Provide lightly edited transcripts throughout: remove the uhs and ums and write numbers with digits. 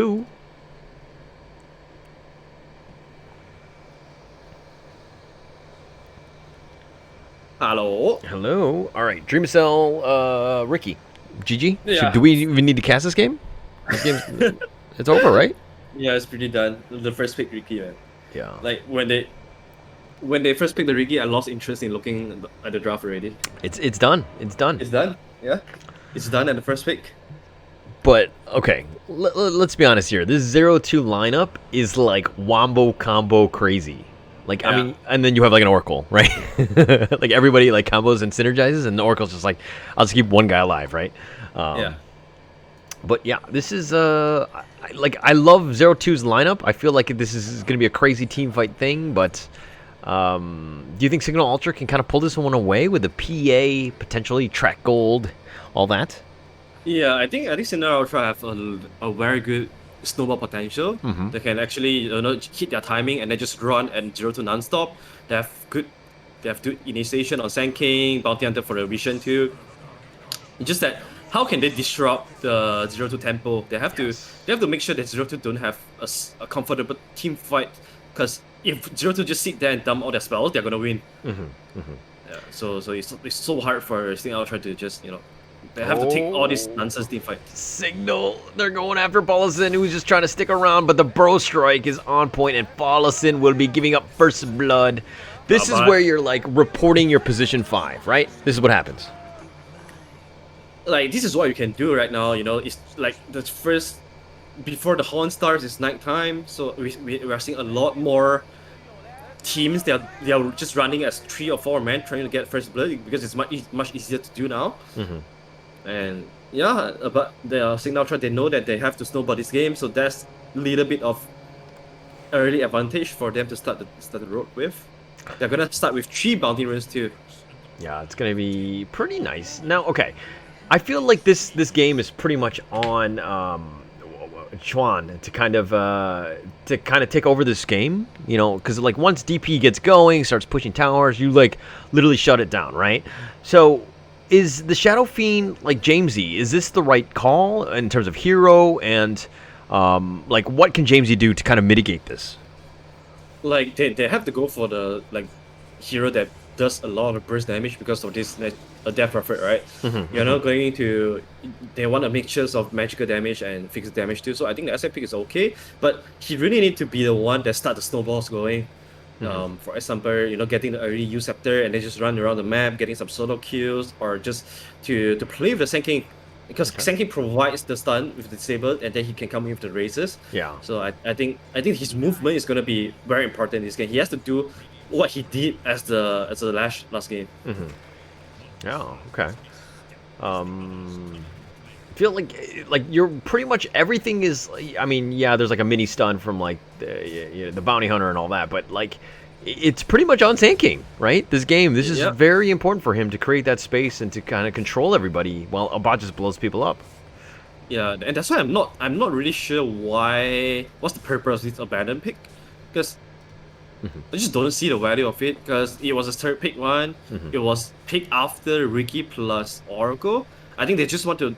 Ooh. Hello. Hello. All right. Dreamcell, Riki. GG. Do Yeah. we even need to cast this game? This game's it's over, right? Yeah, it's pretty done. The first pick Riki, man. Yeah. Like when they first picked the Riki, I lost interest in looking at the draft already. It's done. It's done. It's done. Yeah. It's done at the first pick. But okay, let's be honest here. This 0-2 lineup is like wombo combo crazy. Like I Yeah. mean, and then you have like an Oracle, right? Like everybody like combos and synergizes, and the Oracle's just like, I'll just keep one guy alive, right? Yeah. But yeah, this is I love 0-2's lineup. I feel like this is going to be a crazy team fight thing. But do you think Cignal Ultra can kind of pull this one away with the PA potentially track gold, all that? Yeah, I think Cignal Ultra have a very good snowball potential. Mhm. They can actually hit their timing and then just run and 0-2 non-stop. They have good initiation on Sand King, Bounty Hunter for the vision too. It's just that how can they disrupt the 0-2 tempo? They have to make sure that 0-2 don't have a comfortable team fight, because if 0-2 just sit there and dump all their spells, they're gonna win. Yeah, so it's so hard for Cignal Ultra to just they have to take all these nonsense team fights. Signal. They're going after Paulison, who's just trying to stick around, but the Bro Strike is on point, and Paulison will be giving up first blood. This is where you're like reporting your position 5, right? This is what happens. Like, this is what you can do right now. It's like the first before the horn starts. It's nighttime, so we are seeing a lot more teams. They are just running as 3 or 4 men trying to get first blood, because it's much easier to do now. And yeah, but the Cignal Ultra, they know that they have to snowball this game, so that's a little bit of early advantage for them to start the road with. They're gonna start with 3 bounty runes too. Yeah, it's gonna be pretty nice. Now, okay, I feel like this game is pretty much on Chuan to kind of take over this game, because like once DP gets going, starts pushing towers, you like literally shut it down, right? So, is the Shadow Fiend like Jamesy? Is this the right call in terms of hero, and like what can Jamesy do to kind of mitigate this? Like, they have to go for the hero that does a lot of burst damage because of this death prophet, right? You're not going to. They want a mixture of magical damage and fixed damage too. So I think the SF pick is okay, but he really need to be the one that start the snowballs going. For example, getting the early U scepter and then just run around the map, getting some solo kills, or just to play with the Sand King, because Sand King provides the stun with the disable, and then he can come in with the raises. Yeah. So I think his movement is gonna be very important in this game. He has to do what he did as the last game. Oh, okay. Feel like you're pretty much everything is. I mean, yeah, there's like a mini stun from like the bounty hunter and all that, but like it's pretty much on Sand King, right? This is very important for him to create that space and to kind of control everybody while Abaddon just blows people up. Yeah, and that's why I'm not really sure what's the purpose of this Abaddon pick, because I just don't see the value of it, because it was a third pick one. It was picked after Riki plus Oracle. I think they just want to,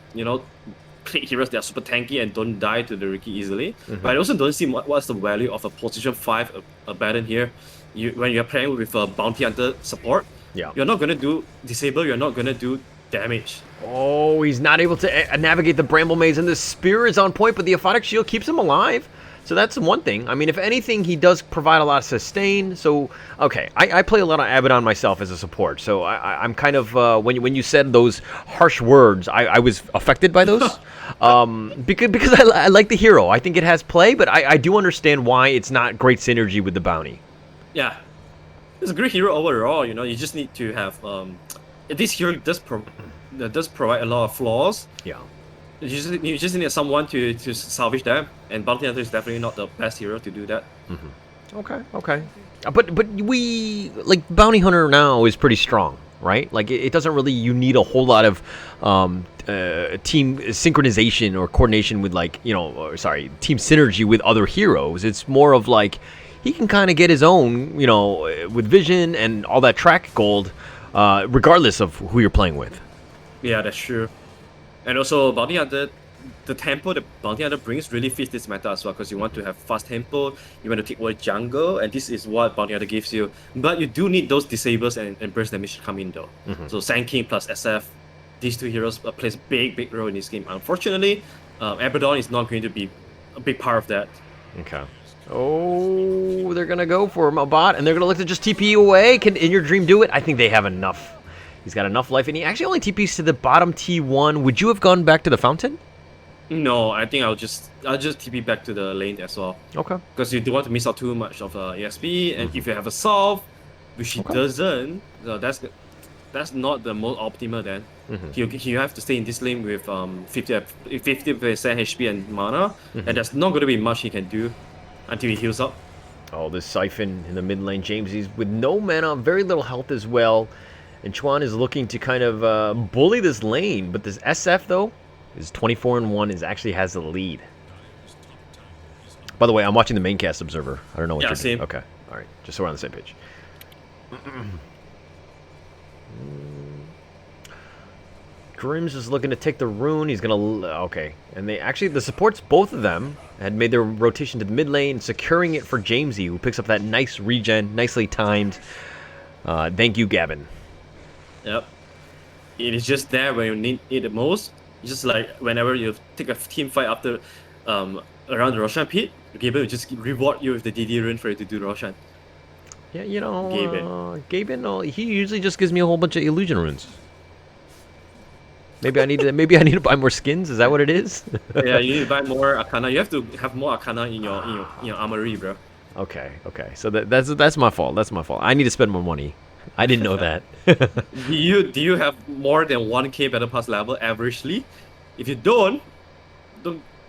pick heroes that are super tanky and don't die to the Riki easily. But I also don't see what's the value of a position 5 Abaddon here. When you're playing with a bounty hunter support, you're not gonna do disable. You're not gonna do damage. Oh, he's not able to navigate the Bramble Maze, and the Spear is on point, but the Aphotic Shield keeps him alive. So that's one thing. I mean, if anything, he does provide a lot of sustain. So, okay, I play a lot of Abaddon myself as a support. So I'm kind of, when you said those harsh words, I was affected by those. Because I like the hero. I think it has play, but I do understand why it's not great synergy with the bounty. Yeah. It's a great hero overall, you just need to have... this hero does provide a lot of flaws. Yeah. You just need someone to salvage them, and Bounty Hunter is definitely not the best hero to do that. Okay. But we like Bounty Hunter now is pretty strong, right? Like it doesn't really. You need a whole lot of team synchronization or coordination with team synergy with other heroes. It's more of like he can kind of get his own, with vision and all that track gold, regardless of who you're playing with. Yeah, that's true. And also, Bounty Hunter the tempo the Bounty Hunter brings really fits this meta as well, because you want to have fast tempo, you want to take away jungle, and this is what Bounty Hunter gives you. But you do need those disables and burst damage to come in though. So Sand King plus SF, these two heroes plays a big role in this game. Unfortunately, Abaddon is not going to be a big part of that. Okay. Oh, they're gonna go for him, a bot, and they're gonna look to just TP away. Can In Your Dream do it? I think they have enough. He's got enough life, and he actually only TPs to the bottom T1. Would you have gone back to the fountain? No, I think I'll just TP back to the lane as well. Okay. Because you don't want to miss out too much of ESP, and if you have a solve, which he doesn't, so that's not the most optimal then. You have to stay in this lane with 50% HP and mana, and there's not going to be much he can do until he heals up. Oh, this Siphon in the mid lane. James, he's with no mana, very little health as well. And Chuan is looking to kind of bully this lane, but this SF though is 24-1, is actually has the lead. By the way, I'm watching the maincast observer. I don't know what you're doing. Same. Okay, all right, just so we're on the same page. Grims is looking to take the rune. He's gonna okay, and the supports, both of them had made their rotation to the mid lane, securing it for Jamesy, who picks up that nice regen, nicely timed. Thank you, Gavin. Yep. It is just there when you need it the most. It's just like whenever you take a team fight after around the Roshan pit, Gaben will just reward you with the DD rune for you to do Roshan. Yeah, you know, Gaben, he usually just gives me a whole bunch of illusion runes. Maybe I need to buy more skins. Is that what it is? Yeah, you need to buy more Arcana. You have to have more Arcana in your armory, bro. Okay. So that's my fault. That's my fault. I need to spend more money. I didn't know that. Do you have more than 1k battle pass level averagely? If you don't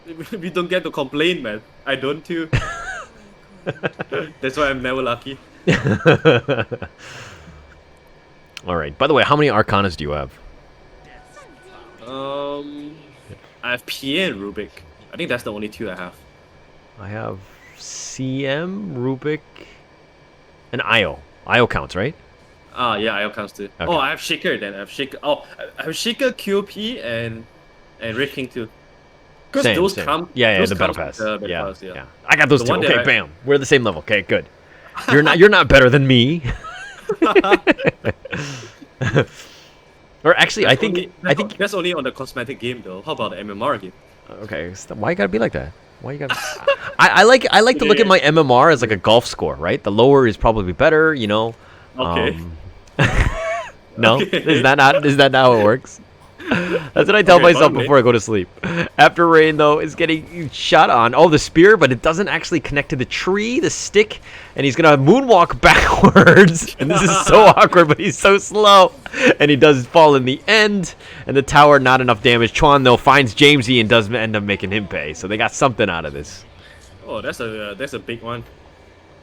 we don't get to complain, man. I don't too. That's why I'm never lucky. All right. By the way, how many Arcanas do you have? I have PA and Rubik. I think that's the only two I have. I have CM, Rubik, and IO. IO counts, right? Yeah, IO counts too. Okay. Oh, I have Shaker then. I have Shaker. Oh, I have Shaker, QP, and Red King too. Because those come. Yeah, the battle pass. Yeah. I got those two. Okay, bam. We're the same level. Okay, good. You're not better than me. Or actually, I think that's only on the cosmetic game though. How about the MMR game? Okay, why you gotta be like that? Why you gotta? I like to look at my MMR as like a golf score, right? The lower is probably better, you know. Okay. No, okay. Is that not how it works? That's what I tell myself before I go to sleep. After rain, though, is getting shot on. Oh, the spear, but it doesn't actually connect to the tree, the stick, and he's gonna moonwalk backwards. And this is so awkward, but he's so slow, and he does fall in the end. And the tower, not enough damage. Chuan though finds Jamesy and does end up making him pay. So they got something out of this. Oh, that's a big one.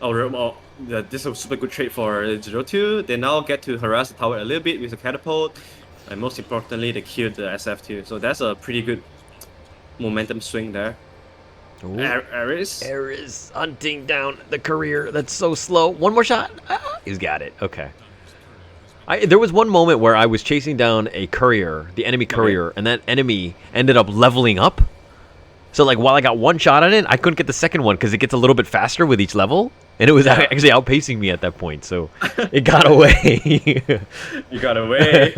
This is a super good trade for 0-2. They now get to harass the tower a little bit with a catapult. And most importantly, they killed the SF too. So that's a pretty good momentum swing there. Ares hunting down the courier. That's so slow. One more shot. He's got it. Okay. There was one moment where I was chasing down a courier, the enemy courier, and that enemy ended up leveling up. So like while I got one shot on it, I couldn't get the second one because it gets a little bit faster with each level. And it was actually outpacing me at that point, so it got away. You got away.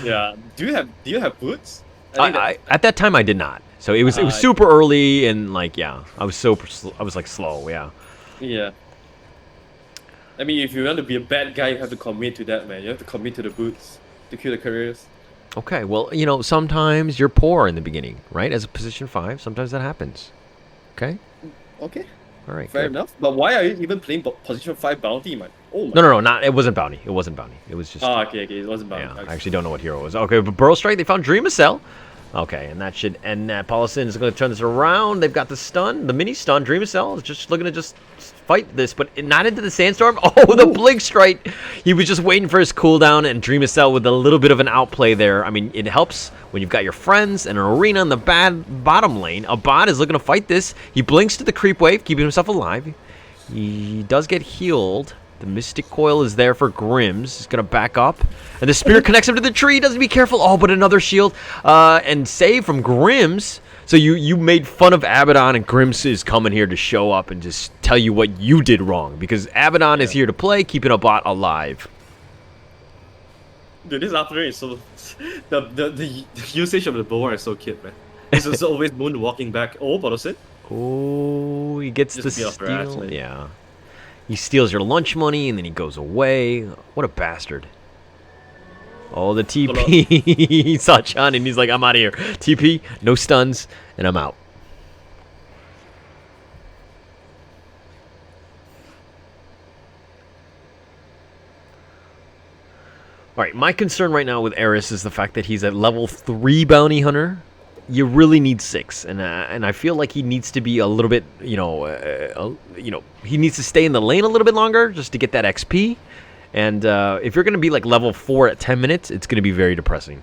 Yeah. Do you have boots? At that time I did not. So it was super early and like I was like slow. Yeah. Yeah. I mean, if you want to be a bad guy, you have to commit to that, man. You have to commit to the boots to kill the careers. Okay. Well, sometimes you're poor in the beginning, right? As a position 5, sometimes that happens. Okay. Okay. All right, fair enough. But why are you even playing position 5 bounty, man? Oh my No, it wasn't bounty. It was just. Oh, okay, it wasn't bounty. Yeah, I actually don't know what hero it was. Okay, but Burrow Strike, they found Dream of Cell. Okay, and that should end that. Paulison is going to turn this around. They've got the stun, the mini stun. Dream of Cell is just looking to just fight this, but not into the sandstorm. Oh, the Blink Strike. He was just waiting for his cooldown, and Dream of Cell with a little bit of an outplay there. I mean, it helps when you've got your friends and an arena in the bottom lane. Abaddon is looking to fight this. He blinks to the creep wave, keeping himself alive. He does get healed. The Mystic Coil is there for Grims. He's going to back up. And the Spear connects him to the tree. Doesn't be careful. Oh, but another shield. And save from Grims. So you made fun of Abaddon, and Grims is coming here to show up and just tell you what you did wrong, because Abaddon is here to play, keeping a bot alive. Dude, this afternoon is so the usage of the bow is so cute, man. It's just always moonwalking back. Oh, what was it? Oh, he gets Just the a bit of steal. harassment. Yeah. He steals your lunch money, and then he goes away. What a bastard. Oh, the TP. He saw Chun, and he's like, I'm out of here. TP, no stuns, and I'm out. All right, my concern right now with Eris is the fact that he's at level 3 bounty hunter. You really need 6, and I feel like he needs to be a little bit, he needs to stay in the lane a little bit longer just to get that XP. And if you're going to be like level 4 at 10 minutes, it's going to be very depressing.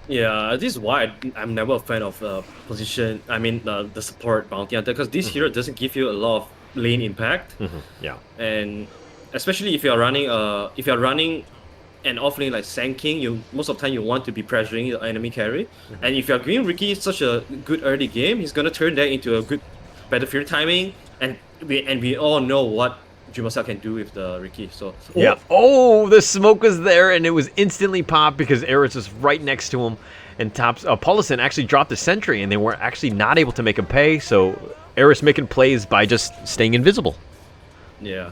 Yeah, this is why I'm never a fan of position. I mean, the support bounty hunter, because this hero doesn't give you a lot of lane impact. Yeah. And especially if you're running an offlane like Sanking, you most of the time you want to be pressuring the enemy carry. And if you're giving Riki such a good early game, he's gonna turn that into a good battlefield timing. And we all know what Jumasa can do with the Riki. So yeah. Oh, the smoke was there, and it was instantly popped because Eris was right next to him. And Paulison actually dropped the sentry, and they were actually not able to make him pay. So Eris making plays by just staying invisible. Yeah.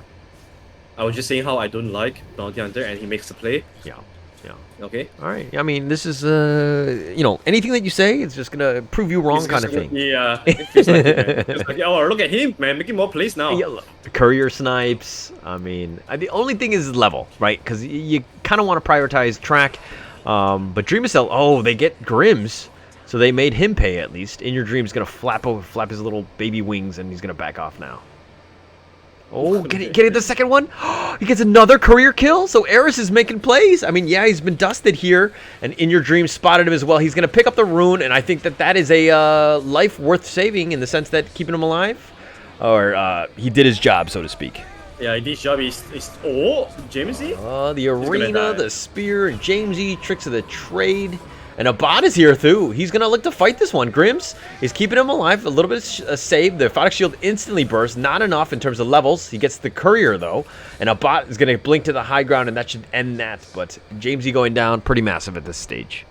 I was just saying how I don't like Bounty Hunter, and he makes the play. Yeah. Okay. All right. I mean, this is anything that you say is just gonna prove you wrong, kind of thing. Yeah. It feels like it, man. It's like, oh, look at him, man, making more plays now. Yeah, courier snipes. I mean, the only thing is level, right? Because you kind of want to prioritize track. But Dreamcell, oh, they get Grims, so they made him pay at least. In Your Dream's gonna flap his little baby wings, and he's gonna back off now. Oh, getting the second one? He gets another career kill? So Eris is making plays? I mean, yeah, he's been dusted here, and In Your Dream spotted him as well. He's going to pick up the rune, and I think that is a life worth saving in the sense that keeping him alive. Or he did his job, so to speak. Yeah, this job is Jamesy? Oh, the arena, the spear, and Jamesy, tricks of the trade. And Abaddon is here, too. He's going to look to fight this one. Grims is keeping him alive. A little bit saved. The Photic Shield instantly bursts. Not enough in terms of levels. He gets the Courier, though. And Abaddon is going to blink to the high ground, and that should end that. But Jamesy going down, pretty massive at this stage.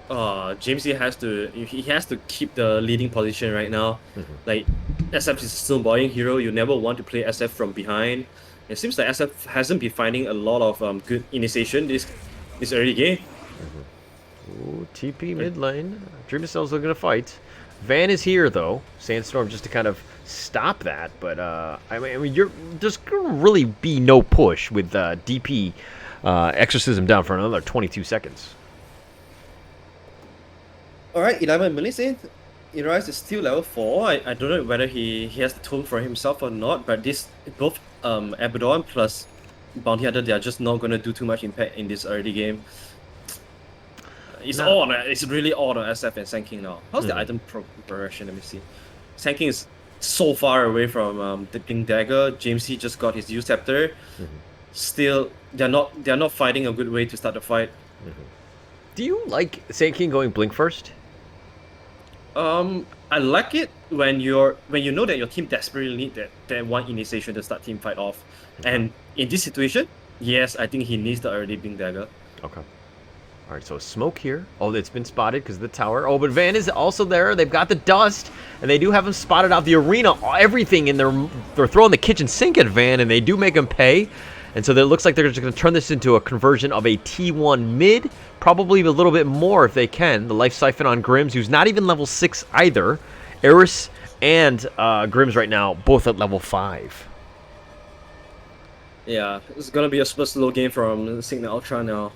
Jamesy has to keep the leading position right now. Like, SF is still a snowballing hero. You never want to play SF from behind. It seems like SF hasn't been finding a lot of good initiation this early game. Ooh, TP mid lane. Dreamcell's looking to fight. Van is here, though. Sandstorm just to kind of stop that. But, I mean, there's going to really be no push with DP Exorcism down for another 22 seconds. Alright, 11 minutes in. Irais is still level 4. I don't know whether he has the tone for himself or not, but both Abaddon plus Bounty Hunter, they are just not going to do too much impact in this early game. It's really all on SF and Sanking now. How's the item progression? Let me see. Sanking is so far away from the Blink Dagger. Jamesy just got his U Scepter. Still, they're not fighting a good way to start the fight. Do you like Sanking going Blink first? I like it when you know that your team desperately need that one initiation to start team fight off. And in this situation, yes, I think he needs the early Blink Dagger. Okay. All right, so smoke here. Oh, it's been spotted because of the tower. Oh, but Van is also there. They've got the dust, and they do have him spotted out the arena. Everything, and they're throwing the kitchen sink at Van, and they do make him pay. And so it looks like they're just going to turn this into a conversion of a T1 mid. Probably a little bit more if they can. The Life Siphon on Grims, who's not even level 6 either. Eris and Grims right now, both at level 5. Yeah, it's going to be a super slow game from Cignal Ultra now.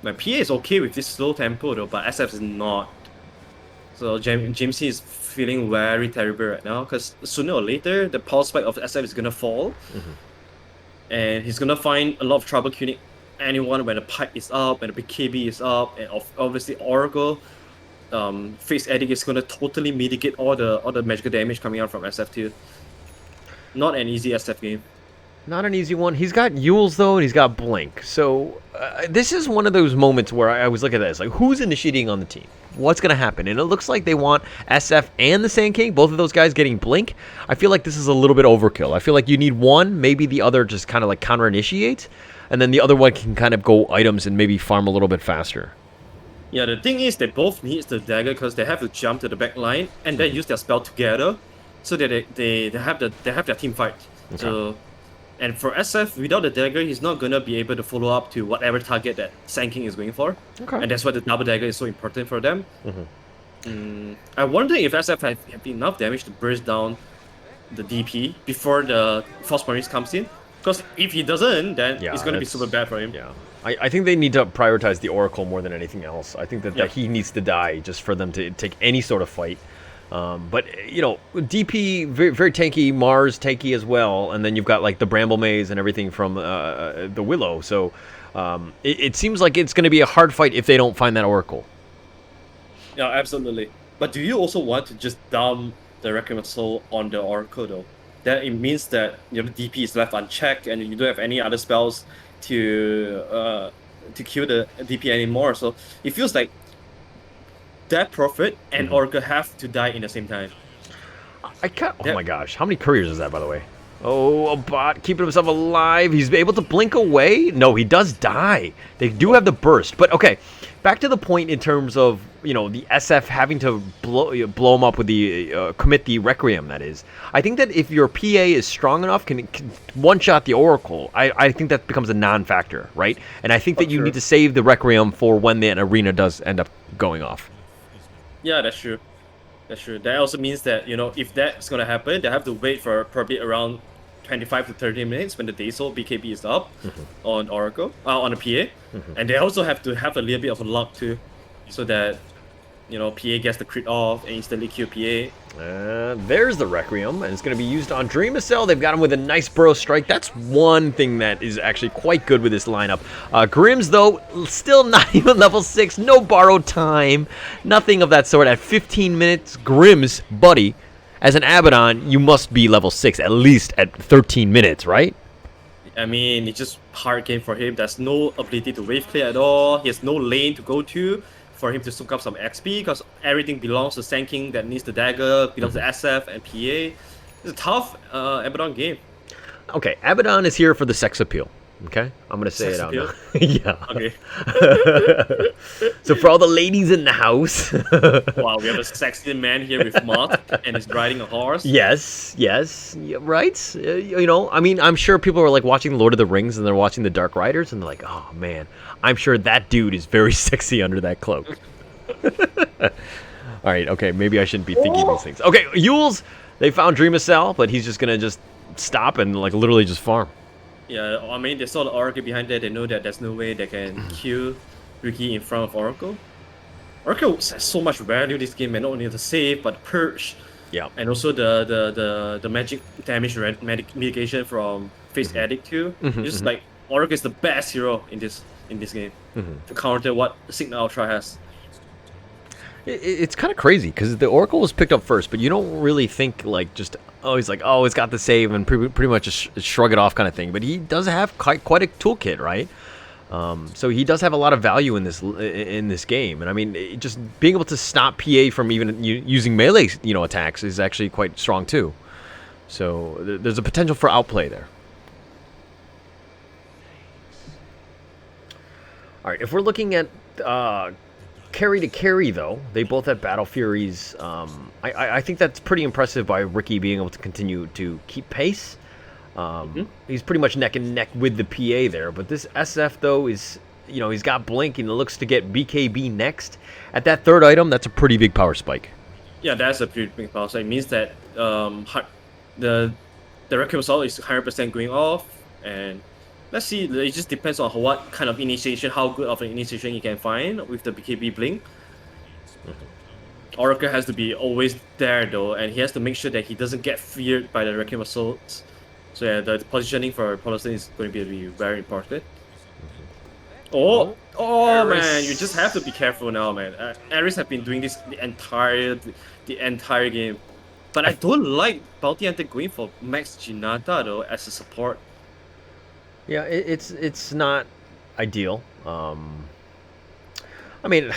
My PA is okay with this slow tempo though, but SF is not. So Jamesy is feeling very terrible right now, because sooner or later, the pulse spike of SF is going to fall. And he's going to find a lot of trouble queuing anyone when the pipe is up, and the BKB is up, and obviously Oracle. Face Edict is going to totally mitigate all the magical damage coming out from SF too. Not an easy SF game. Not an easy one. He's got Yules though, and he's got Blink. So this is one of those moments where I was looking at this, like who's initiating on the team? What's gonna happen? And it looks like they want SF and the Sand King, both of those guys getting Blink. I feel like this is a little bit overkill. I feel like you need one, maybe the other just kind of like counter initiate, and then the other one can kind of go items and maybe farm a little bit faster. Yeah, the thing is they both need the dagger because they have to jump to the back line and then use their spell together, so that they have their team fight. Okay. So, and for SF, without the dagger, he's not gonna be able to follow up to whatever target that Sand King is going for. Okay. And that's why the double dagger is so important for them. I wonder if SF have enough damage to burst down the DP before the False Marines comes in. Because if he doesn't, then it's gonna be super bad for him. Yeah. I think they need to prioritize the Oracle more than anything else. I think that he needs to die just for them to take any sort of fight. But you know, DP very, very tanky, Mars tanky as well, and then you've got like the Bramble Maze and everything from the Willow. So it seems like it's going to be a hard fight if they don't find that Oracle. Yeah, absolutely. But do you also want to just dump the Requiem of Soul on the Oracle though? That it means that the DP is left unchecked and you don't have any other spells to kill the DP anymore. So it feels like that Prophet and Oracle have to die in the same time. Oh my gosh, how many couriers is that, by the way? Oh, a bot keeping himself alive. He's able to blink away. No, he does die. They do have the burst, but okay. Back to the point in terms of the SF having to blow him up with the commit the Requiem. That is, I think that if your PA is strong enough, can one shot the Oracle. I think that becomes a non-factor, right? And I think that you need to save the Requiem for when the arena does end up going off. Yeah, that's true. That's true. That also means that, if that's going to happen, they have to wait for probably around 25 to 30 minutes when the Daysol BKB is up on Oracle, on the PA. And they also have to have a little bit of luck too, so that, PA gets the crit off and instantly kill PA. There's the Requiem, and it's going to be used on Dreamacell. They've got him with a nice Burrow Strike. That's one thing that is actually quite good with this lineup. Grimm's, though, still not even level 6. No borrowed time. Nothing of that sort. At 15 minutes, Grimm's, buddy, as an Abaddon, you must be level 6, at least at 13 minutes, right? I mean, it's just hard game for him. There's no ability to wave clear at all. He has no lane to go to for him to soak up some XP, because everything belongs to Sand King that needs the dagger, belongs to SF and PA. It's a tough Abaddon game. Okay, Abaddon is here for the sex appeal. Okay, I'm gonna say Sex it out appeal? now. Yeah. Okay. So for all the ladies in the house. Wow, we have a sexy man here with Mott and he's riding a horse. Yes, yeah, right. I mean, I'm sure people are like watching Lord of the Rings and they're watching the Dark Riders and they're like, oh man, I'm sure that dude is very sexy under that cloak. All right, okay, maybe I shouldn't be thinking these things. Okay, Yules, they found Dreamacell, but he's just gonna just stop and like literally just farm. Yeah, I mean, they saw the Oracle behind there. They know that there's no way they can kill Riki in front of Oracle. Oracle has so much value this game, and not only the save, but the purge. Yeah. And also the magic damage mitigation from Face Addict too. It's just like Oracle is the best hero in this game to counter what Cignal Ultra has. It's kind of crazy because the Oracle was picked up first, but you don't really think like just he's like, it's got the save and pretty much just shrug it off kind of thing. But he does have quite a toolkit, right? So he does have a lot of value in this game, and I mean, just being able to stop PA from even using melee attacks is actually quite strong too. So there's a potential for outplay there. All right, if we're looking at carry to carry, though, they both have Battle Furies. I think that's pretty impressive by Riki being able to continue to keep pace. He's pretty much neck and neck with the PA there. But this SF, though, is, he's got Blink and looks to get BKB next. At that third item, that's a pretty big power spike. Yeah, that's a pretty big power spike. It means that the Requiem Assault is 100% going off. And let's see, it just depends on what kind of initiation, how good of an initiation you can find with the BKB Blink. Oracle has to be always there though, and he has to make sure that he doesn't get feared by the Requiem Assaults. So yeah, the positioning for Polison is going to be very important. Oh man, you just have to be careful now, man. Ares have been doing this the entire game. But I don't like Bounty Hunter going for Max Jinata though as a support. Yeah, it's not ideal. I mean,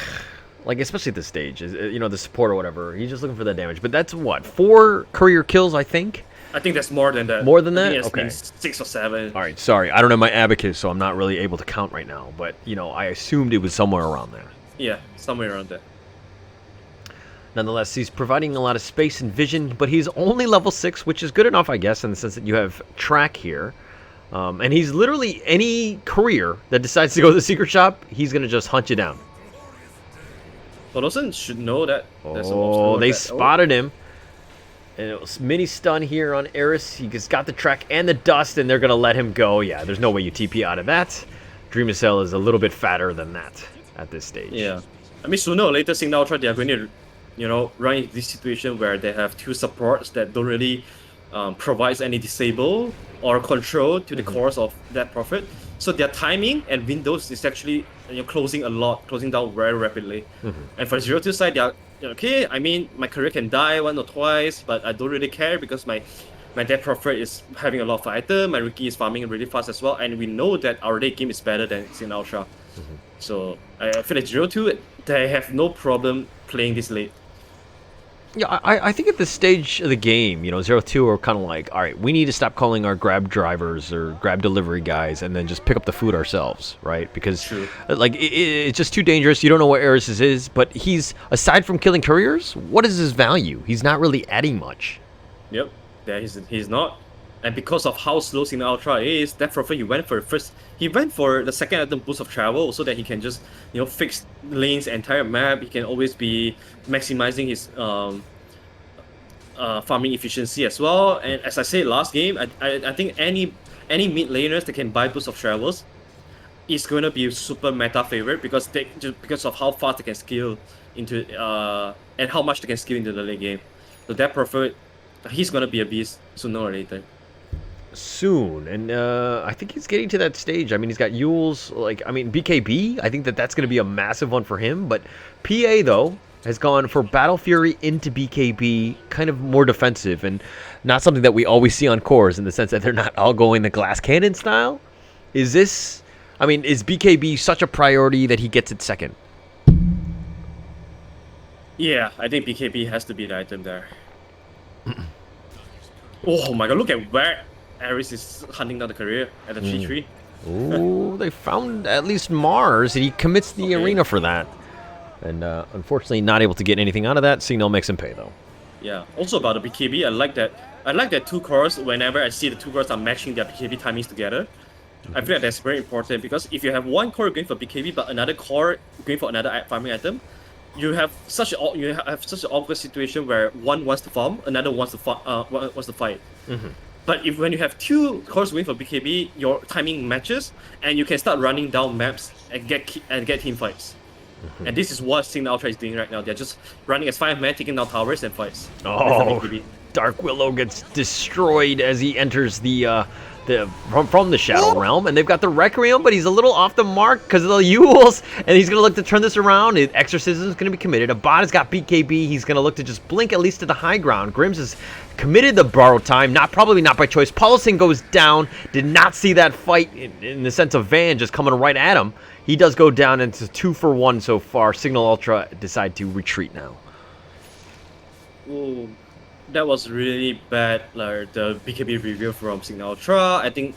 like especially at this stage, you know, the support or whatever. He's just looking for that damage. But that's what 4 courier kills, I think. I think that's more than that. More than I that? think it's Okay. been 6 or 7. All right, sorry. I don't have my abacus, so I'm not really able to count right now. But, you know, I assumed it was somewhere around there. Yeah, somewhere around there. Nonetheless, he's providing a lot of space and vision, but he's only level 6, which is good enough, I guess, in the sense that you have track here. And he's literally any courier that decides to go to the secret shop, he's going to just hunt you down. But should know that. There's some Oh, obstacle they that- spotted him. And it was mini stun here on Eris. He just got the track and the dust, and they're going to let him go. Yeah, there's no way you TP out of that. Dreamer Cell is a little bit fatter than that at this stage. Yeah. I mean, sooner or later, Cignal Ultra, they are going to, you know, run into this situation where they have 2 supports that don't really provide any disable or control to the cores of that profit. So their timing and windows is actually, you know, closing down very rapidly. And for 0-2 side, they are, okay, I mean, my career can die 1 or twice, but I don't really care because my death prophet is having a lot of item, my Riki is farming really fast as well, and we know that our late game is better than Cignal Ultra. So I feel like 0-2, they have no problem playing this late. Yeah, I think at this stage of the game, you know, 0-2 are kind of like, all right, we need to stop calling our grab drivers or grab delivery guys and then just pick up the food ourselves, right? Because, True. like, it's just too dangerous. You don't know what Eris is, but he's, aside from killing couriers, what is his value? He's not really adding much. Yep, there he's not. And because of how slow Cignal Ultra is, that prophet he went for the second item boost of travel so that he can just, you know, fix lane's entire map. He can always be maximizing his farming efficiency as well. And as I said last game, I think any mid laners that can buy boost of travels is going to be a super meta favorite because because of how fast they can skill into and how much they can skill into the late game. So that prophet, he's going to be a beast sooner or later. Soon, and I think he's getting to that stage. I mean, he's got Yules, like, I mean, BKB, I think that's going to be a massive one for him, but PA, though, has gone for Battle Fury into BKB, kind of more defensive, and not something that we always see on cores, in the sense that they're not all going the glass cannon style. Is this, I mean, is BKB such a priority that he gets it second? Yeah, I think BKB has to be the item there. Oh my god, look at where Ares is hunting down the career at the 3-3. Ooh, they found at least Mars, and he commits the arena for that. And unfortunately, not able to get anything out of that. Cignal makes him pay, though. Yeah, also about the BKB, I like that 2 cores, whenever I see the 2 cores are matching their BKB timings together, I feel like that's very important because if you have one core going for BKB but another core going for another farming item, you have such an awkward situation where one wants to farm, another wants to fight. But when you have 2 cores going for BKB, your timing matches, and you can start running down maps and get team fights. And this is what Cignal Ultra is doing right now. They're just running as 5-man, taking down towers and fights. Oh, Dark Willow gets destroyed as he enters from the Shadow Realm, and they've got the Requiem, but he's a little off the mark because of the Yules, and he's going to look to turn this around. Exorcism is going to be committed. Abaddon's got BKB. He's going to look to just blink at least to the high ground. Grims has committed the borrowed time, probably not by choice. Paulson goes down. Did not see that fight in the sense of Van just coming right at him. He does go down, and it's a 2-for-1 so far. Cignal Ultra decide to retreat now. Ooh, that was really bad. Like the BKB review from Cignal Ultra. I think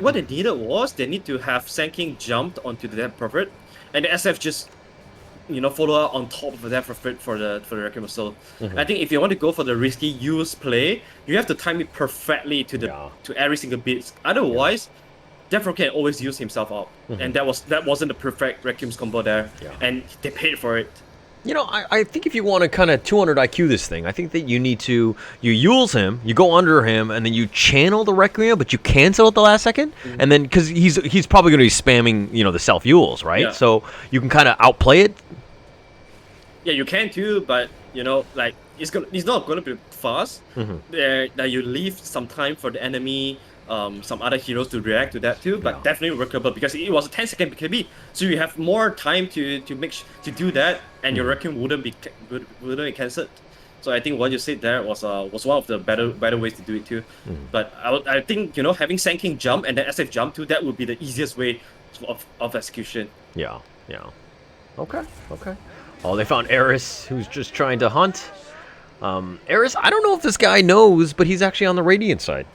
what they needed was they need to have Sand King jumped onto the Death Prophet, and the SF just, you know, follow up on top of the Death Prophet for the Requiem. So I think if you want to go for the risky use play, you have to time it perfectly to every single beat. Otherwise, Death Prophet can always use himself up, and that wasn't the perfect Requiem's combo there, and they paid for it. You know, I think if you want to kind of 200 IQ this thing, I think that you need to, you Yules him, you go under him, and then you channel the Requiem, but you cancel at the last second, and then, because he's probably going to be spamming, you know, the self Yules, right? Yeah. So you can kind of outplay it. Yeah, you can too, but, you know, like, it's not going to be fast. That you leave some time for the enemy, some other heroes to react to that too, but definitely workable because it was a 10-second BKB, so you have more time to do that, and your Requiem wouldn't be cancelled. So I think what you said there was one of the better ways to do it too. But I think having Sand King jump and then SF jump too, that would be the easiest way of execution. Yeah, yeah. Okay, okay. Oh, they found Eris, who's just trying to hunt. Eris, I don't know if this guy knows, but he's actually on the Radiant side.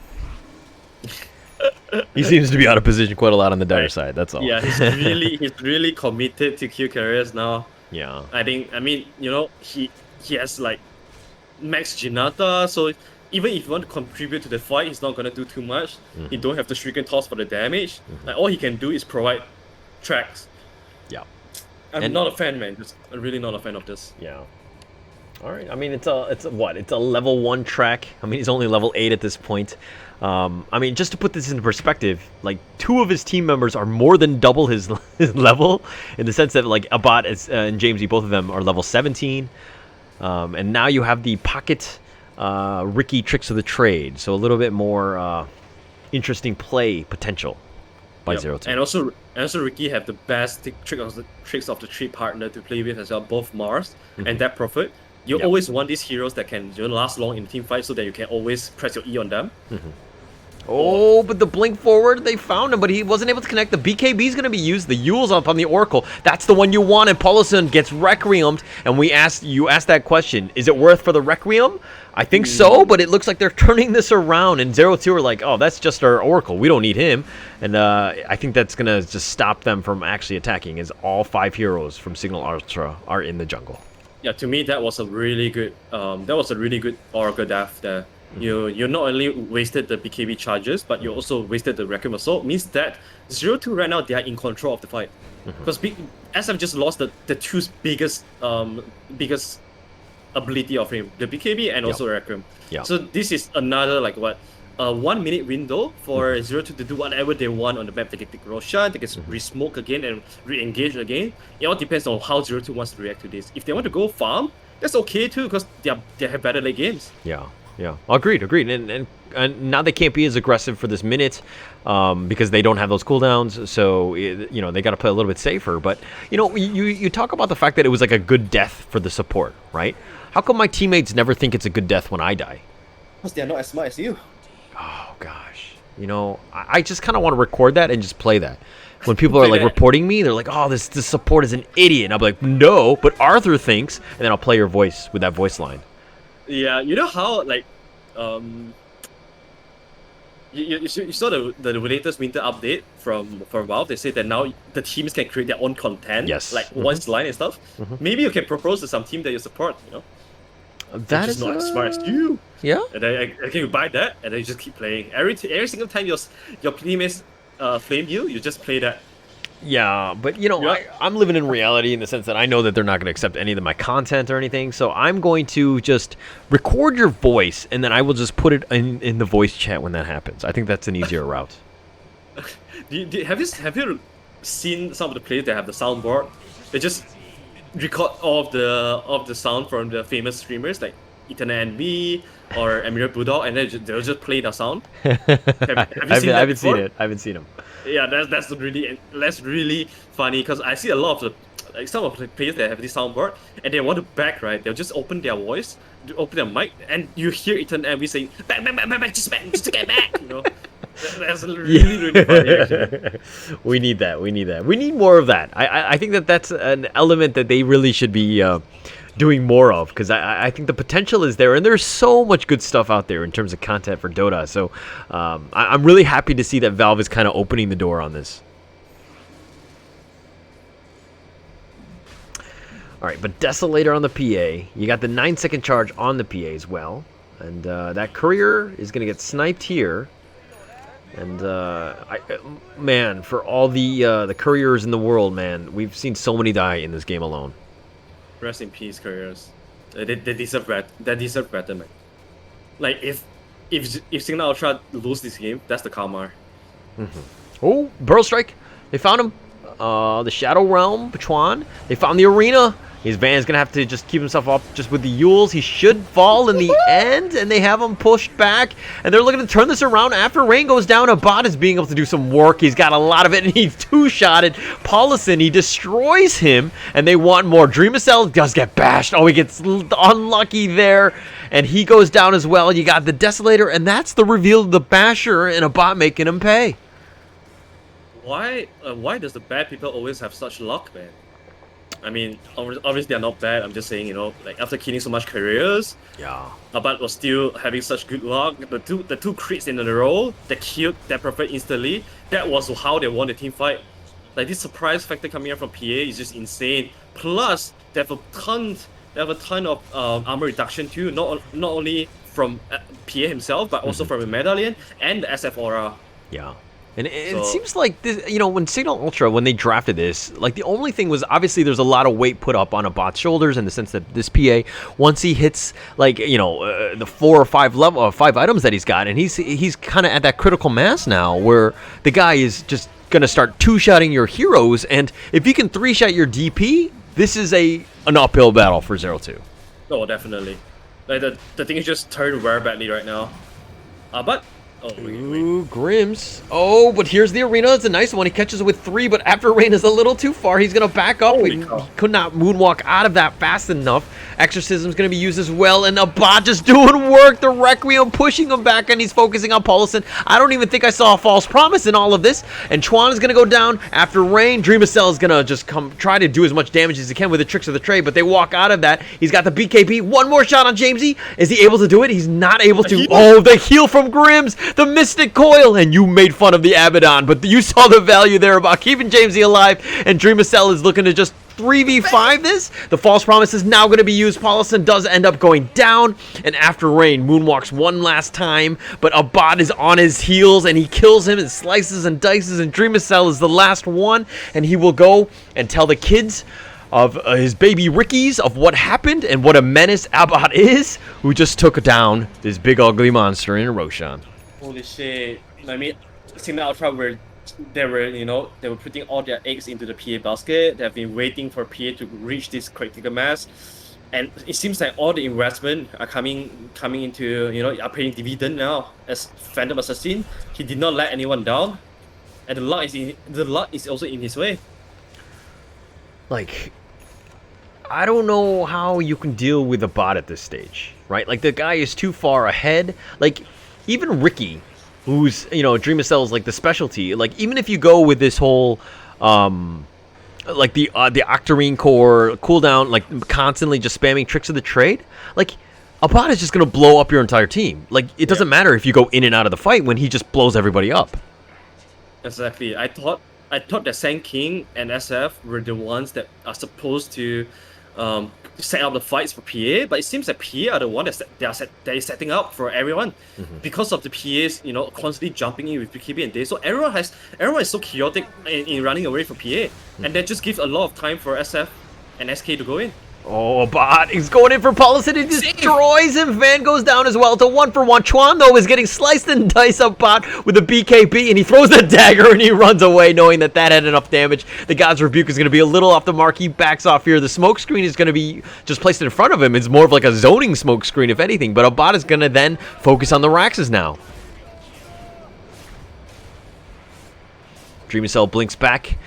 He seems to be out of position quite a lot on the Dire side, that's all. Yeah, he's really committed to kill carriers now. Yeah. I mean, he has like max Jinata, so even if you want to contribute to the fight, he's not gonna do too much. He don't have the Shuriken Toss for the damage. Like, all he can do is provide tracks. Yeah. I'm not a fan, man. I'm really not a fan of this. Yeah. All right. I mean, it's a level 1 track. I mean, he's only level 8 at this point. I mean, just to put this into perspective, like 2 of his team members are more than double his level, in the sense that like Abaddon and Jamesy, both of them are level 17, and now you have the pocket Riki tricks of the trade, so a little bit more interesting play potential by 0-2. And also Riki have the best tricks of the trade partner to play with as well, both Mars and that Prophet. You always want these heroes that can last long in team fight, so that you can always press your E on them. Oh, but the blink forward, they found him, but he wasn't able to connect. The BKB is going to be used. The Yule's up on the Oracle. That's the one you want, and Paulison gets Requiemed, and you asked that question. Is it worth for the Requiem? I think so, but it looks like they're turning this around, and 0-2 are like, oh, that's just our Oracle. We don't need him. And I think that's going to just stop them from actually attacking, as all 5 heroes from Cignal Ultra are in the jungle. Yeah, to me, that was a really good Oracle death there. You not only wasted the BKB charges, but you also wasted the Requiem Assault. Means that 0-2 right now, they are in control of the fight. Because SF just lost the 2 biggest ability of him, the BKB and also Requiem. So this is another like what, a 1 minute window for 0-2 to do whatever they want on the map. They can take Roshan, they can re-smoke again and re-engage again. It all depends on how 0-2 wants to react to this. If they want to go farm, that's okay too, because they have better late games. Yeah, agreed. And now they can't be as aggressive for this minute because they don't have those cooldowns. So they got to play a little bit safer. But you talk about the fact that it was like a good death for the support, right? How come my teammates never think it's a good death when I die? Because they're not as smart as you. Oh gosh, I just kind of want to record that and just play that. When people are like reporting me, they're like, "Oh, this support is an idiot." And I'll be like, "No," but Arthur thinks, and then I'll play your voice with that voice line. Yeah, you know how like, you saw the latest winter update from Valve. They say that now the teams can create their own content, like voice line and stuff. Maybe you can propose to some team that you support. That is not as smart as you. Yeah. And then can you buy that, and then you just keep playing. Every single time your teammates flame you just play that. Yeah, but I'm living in reality in the sense that I know that they're not going to accept any of my content or anything, so I'm going to just record your voice, and then I will just put it in the voice chat when that happens. I think that's an easier route. Have you seen some of the players that have the soundboard? They just record all of the sound from the famous streamers like Eternal Envy or Emirate Bulldog, and then they'll just play the sound. Have you seen that? I haven't seen them. Yeah, that's really funny, because I see a lot of some of the players that have this soundboard and they want to back, right? They'll just open their voice, open their mic, and you hear Eternal Envy saying back, just get back. That's really funny. Actually. We need that. We need more of that. I think that's an element that they really should be doing more of, because I think the potential is there, and there's so much good stuff out there in terms of content for Dota. So I'm really happy to see that Valve is kind of opening the door on this. All right, but Desolator on the PA. You got the 9-second charge on the PA as well, and that courier is going to get sniped here. And man, for all the couriers in the world, man, we've seen so many die in this game alone. Rest in peace, couriers. They deserve better. They deserve better, man. Like if Cignal Ultra lose this game, that's the karma. Oh, Burrow Strike! They found him. the Shadow Realm, Chuan. They found the arena. His Van's going to have to just keep himself up just with the Yules. He should fall in the end, and they have him pushed back. And they're looking to turn this around. After Rain goes down, Abaddon is being able to do some work. He's got a lot of it, and he's two-shotted. Paulison, he destroys him, and they want more. Dreamacell does get bashed. Oh, he gets unlucky there, and he goes down as well. You got the Desolator, and that's the reveal of the Basher, and Abaddon making him pay. Why does the bad people always have such luck, man? I mean, obviously they're not bad. I'm just saying, you know, like after killing so much careers, Yeah. Abaddon was still having such good luck. The two crits in a row that killed that perfect instantly. That was how they won the team fight. Like this surprise factor coming out from PA is just insane. Plus, they have a ton of armor reduction too. Not only from PA himself, but also from the Medallion and the SF Aura. Yeah. And it seems like this, you know, when Cignal Ultra, when they drafted this, like the only thing was obviously there's a lot of weight put up on Abaddon's shoulders in the sense that this PA, once he hits like, you know, the 4 or 5 items that he's got, and he's kind of at that critical mass now where the guy is just gonna start two-shotting your heroes, and if you can 3-shot your DP, this is an uphill battle for 0-2. Oh, definitely. Like the thing is just turned very badly right now. But Ooh, Grims. Oh, but here's the arena. It's a nice one. He catches it with 3, but after Rain is a little too far. He's going to back up. He could not moonwalk out of that fast enough. Exorcism's going to be used as well, and Abaddon just doing work. The Requiem pushing him back, and he's focusing on Paulison. I don't even think I saw a false promise in all of this, and Chuan is going to go down after Rain. Dreamacell is going to just try to do as much damage as he can with the tricks of the trade, but they walk out of that. He's got the BKB. One more shot on Jamesy. Is he able to do it? He's not able to. Oh, the heal from Grims. The Mystic Coil, and you made fun of the Abaddon, but you saw the value there about keeping Jamesy alive, and Dreamacell is looking to just 3v5 this. The false promise is now going to be used. Paulison does end up going down, and after Rain, moonwalks one last time, but Abaddon is on his heels, and he kills him and slices and dices, and Dreamacell is the last one, and he will go and tell the kids of his baby Rikis of what happened and what a menace Abaddon is, who just took down this big ugly monster in Roshan. Holy shit! I mean, Cignal Ultra they were putting all their eggs into the PA basket. They have been waiting for PA to reach this critical mass, and it seems like all the investment are coming into, you know, are paying dividend now. As Phantom Assassin, he did not let anyone down, and the luck is also in his way. Like, I don't know how you can deal with a bot at this stage, right? Like, the guy is too far ahead. Like, even Riki, who's, you know, Dreamacell's like the specialty. Like, even if you go with this whole, like the Octarine core cooldown, like constantly just spamming tricks of the trade, like a bot is just gonna blow up your entire team. Like, it doesn't matter if you go in and out of the fight when he just blows everybody up. Exactly. I thought that Sand King and SF were the ones that are supposed to set up the fights for PA, but it seems that PA are the one that is setting up for everyone because of the PAs, you know, constantly jumping in with BKB and Day. So everyone is so chaotic in running away from PA, and that just gives a lot of time for SF and SK to go in. Oh, Bot, he's going in for Paulison. He destroys him. Van goes down as well. It's a 1-for-1. Chuan, though, is getting sliced and diced up Bot with a BKB, and he throws the dagger, and he runs away, knowing that had enough damage. The God's Rebuke is going to be a little off the mark. He backs off here. The smoke screen is going to be just placed in front of him. It's more of like a zoning smoke screen, if anything, but Bot is going to then focus on the Raxes now. Dreamacell blinks back.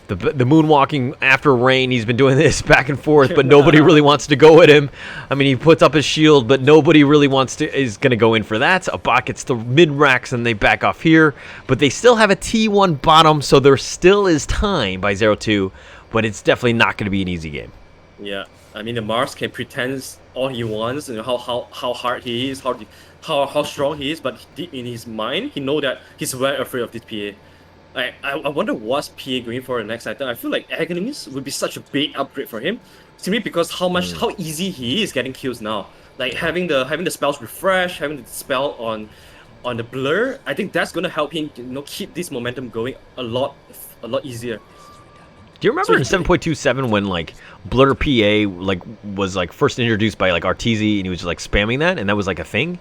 The moonwalking after Rain, he's been doing this back and forth, but nobody really wants to go at him. I mean, he puts up his shield, but nobody really is going to go in for that. A bot gets the mid-racks, and they back off here, but they still have a T1 bottom, so there still is time by 0-2, but it's definitely not going to be an easy game. Yeah, I mean, the Mars can pretend all he wants, and how hard he is, how strong he is, but deep in his mind, he knows that he's very afraid of this PA. I wonder what's PA going for the next item. I feel like Agonies would be such a big upgrade for him, simply because how easy he is getting kills now. Like having the spells refresh, having the spell on the blur. I think that's gonna help him, you know, keep this momentum going a lot easier. Do you remember in 7.27 when like Blur PA like was like first introduced by like Arteezy, and he was just like spamming that, and that was like a thing?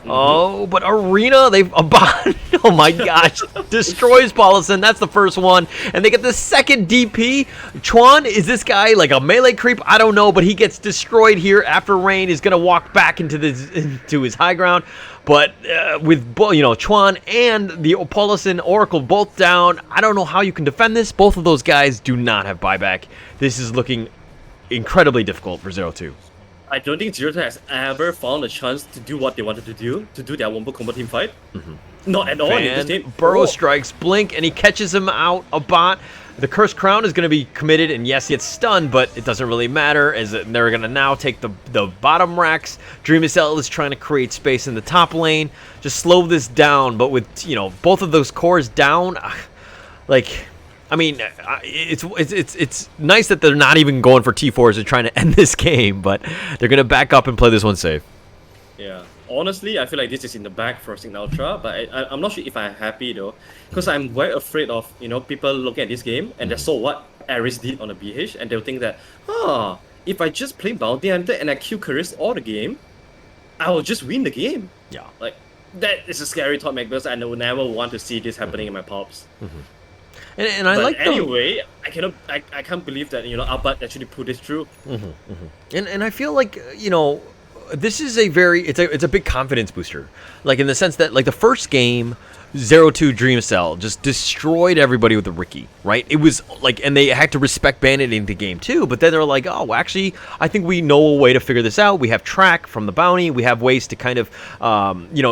Oh, but Arena, they've Abaddon, oh my gosh, destroys Paulison. That's the first one. And they get the second DP. Chuan, is this guy like a melee creep? I don't know, but he gets destroyed here after Rain is going to walk back into his high ground. But with, Chuan and the Paulison Oracle both down, I don't know how you can defend this. Both of those guys do not have buyback. This is looking incredibly difficult for 0-2. I don't think 0-2 has ever found a chance to do what they wanted to do their Wombo combo team fight. Not at all in this game. Burrow strikes Blink, and he catches him out a bot. The Cursed Crown is going to be committed, and yes, he gets stunned, but it doesn't really matter, as they're going to now take the bottom racks. Dreamcell is trying to create space in the top lane, just slow this down, but with, both of those cores down, I mean, it's nice that they're not even going for T4s and trying to end this game, but they're going to back up and play this one safe. Yeah. Honestly, I feel like this is in the bag for Cignal Ultra, but I'm not sure if I'm happy though, because I'm very afraid of, people looking at this game and they saw what Ares did on the BH, and they'll think that, if I just play Bounty Hunter and I kill Charis all the game, I will just win the game. Yeah. Like, that is a scary thought, because I will never want to see this happening in my pops. And I like anyway, I can't believe that Abaddon actually put this through. And I feel like this is it's a big confidence booster, like in the sense that like the first game 0-2 Dreamcell just destroyed everybody with the Riki, right? It was like, and they had to respect Bandit in the game too, but then they're like, oh, actually, I think we know a way to figure this out. We have track from the bounty. We have ways to kind of,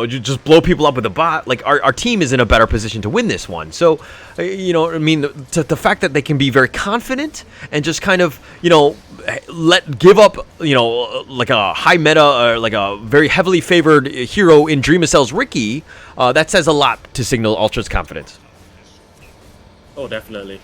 just blow people up with a bot. Like, our team is in a better position to win this one. So, the fact that they can be very confident and just kind of, give up, like a high meta or like a very heavily favored hero in Dreamcell's Riki, that says a lot to signal Ultra's confidence. Oh, definitely.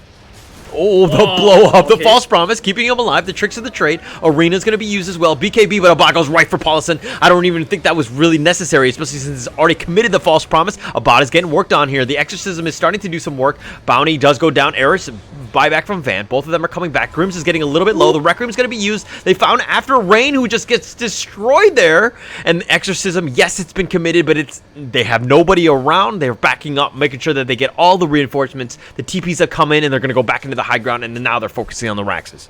Oh, the blow up, the false promise, keeping him alive, the tricks of the trade. Arena's going to be used as well. BKB, but Abaddon goes right for Paulison. I don't even think that was really necessary, especially since he's already committed the false promise. Abaddon is getting worked on here. The Exorcism is starting to do some work. Bounty does go down. Eris, buyback from Van. Both of them are coming back. Grims is getting a little bit low. The Rec Room is going to be used. They found after Rain, who just gets destroyed there. And the Exorcism, yes, it's been committed, but they have nobody around. They're backing up, making sure that they get all the reinforcements. The TPs have come in, and they're going to go back into the high ground, and now they're focusing on the Raxes.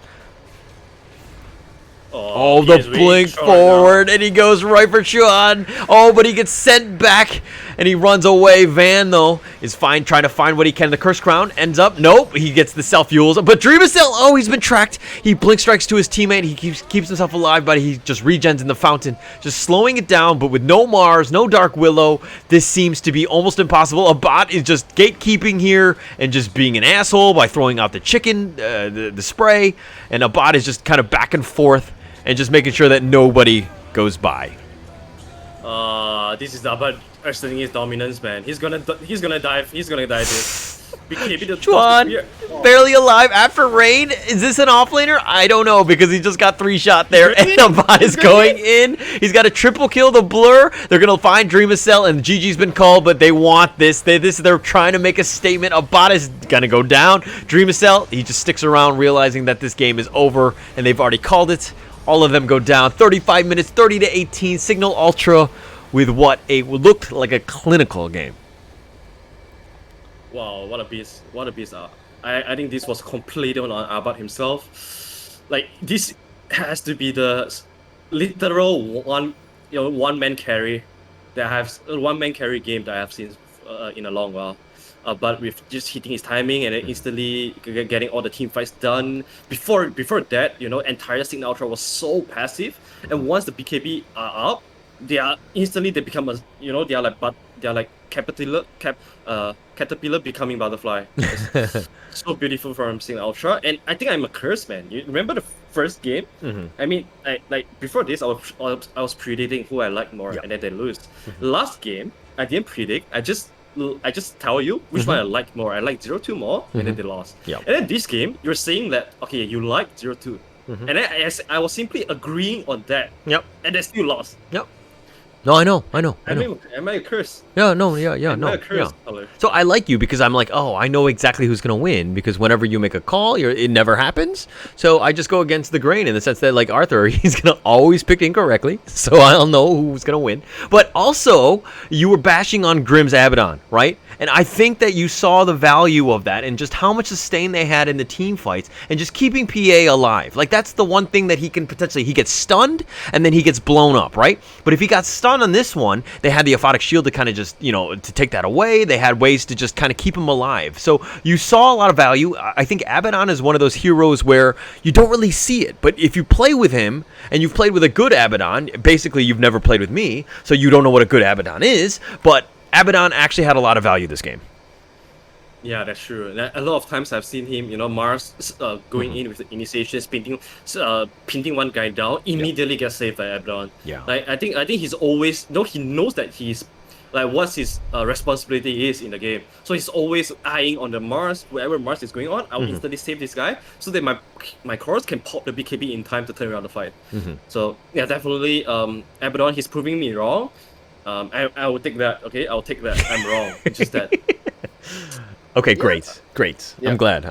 Oh, the blink forward, and he goes right for Chuan. Oh, but he gets sent back, and he runs away. Van, though, is fine, trying to find what he can. The Cursed Crown ends up, nope, he gets the self-fuels. But Dreamcell, oh, he's been tracked. He blink strikes to his teammate. He keeps himself alive, but he just regens in the fountain, just slowing it down. But with no Mars, no Dark Willow, this seems to be almost impossible. A bot is just gatekeeping here and just being an asshole by throwing out the chicken, the spray, and a bot is just kind of back and forth and just making sure that nobody goes by. This is Abaddon asserting his dominance, man. He's gonna dive this. Chuan, barely alive after Rain. Is this an offlaner? I don't know, because he just got 3-shot there, and Abaddon is going in. He's got a triple kill, the blur. They're gonna find Dreamcell, and GG's been called, but they want this. They're trying to make a statement. Abaddon is gonna go down. Dreamcell, he just sticks around, realizing that this game is over, and they've already called it. All of them go down. 35 minutes, 30-18. Cignal Ultra with what looked like a clinical game. Wow, what a beast! What a beast! I think this was completely on Abaddon himself. Like, this has to be the literal one-man carry that I have, one-man carry game that I have seen in a long while. But with just hitting his timing and then instantly getting all the team fights done. Before that, entire Cignal Ultra was so passive, and once the BKB are up, they become they are like caterpillar becoming butterfly. It's so beautiful from Cignal Ultra, and I think I'm a curse, man. You remember the first game? I mean, before this, I was predicting who I like more, and then they lose. Last game, I didn't predict. I just tell you which one I like more. I like 0-2 more, and then they lost. And then this game, you're saying that, okay, you like 0-2. And then I was simply agreeing on that. And they still lost. No, I know, I know, I know. Am I a curse? Yeah, no, yeah, Am I no, a yeah. curse color? So I like you because I'm like, oh, I know exactly who's gonna win because whenever you make a call, it never happens. So I just go against the grain in the sense that like Arthur, he's gonna always pick incorrectly, so I'll know who's gonna win. But also, you were bashing on Grimm's Abaddon, right? And I think that you saw the value of that and just how much sustain they had in the team fights and just keeping PA alive. Like that's the one thing that he can potentially, he gets stunned and then he gets blown up, right? But if he got stunned on this one, they had the aphotic shield to kind of just, to take that away. They had ways to just kind of keep him alive. So you saw a lot of value. I think Abaddon is one of those heroes where you don't really see it. But if you play with him and you've played with a good Abaddon, basically you've never played with me, so you don't know what a good Abaddon is, but Abaddon actually had a lot of value this game. Yeah, that's true. A lot of times I've seen him, Mars going in with the initiation, pinning one guy down, immediately gets saved by Abaddon. Yeah. Like I think he's always he knows that he's like what his responsibility is in the game. So he's always eyeing on the Mars, wherever Mars is going on. I'll instantly save this guy so that my chorus can pop the BKB in time to turn around the fight. So yeah, definitely Abaddon, he's proving me wrong. I will take that. Okay, I'll take that. I'm wrong. It's just that. Okay, great. Yeah. I'm glad.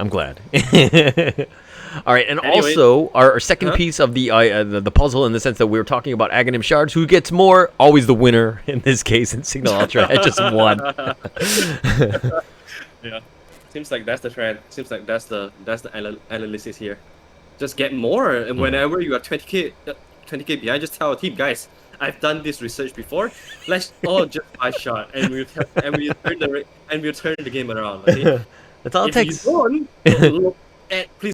All right, and Anyway, also our second piece of the puzzle, in the sense that we were talking about Aghanim Shards, who gets more, always the winner in this case in Cignal Ultra at just one. Yeah, seems like that's the trend. Seems like that's the analysis here. Just get more, and whenever you are 20k behind, just tell our team, guys, I've done this research before. Let's all just buy shot, and we'll turn the game around. Okay? That's all it takes. If you don't, please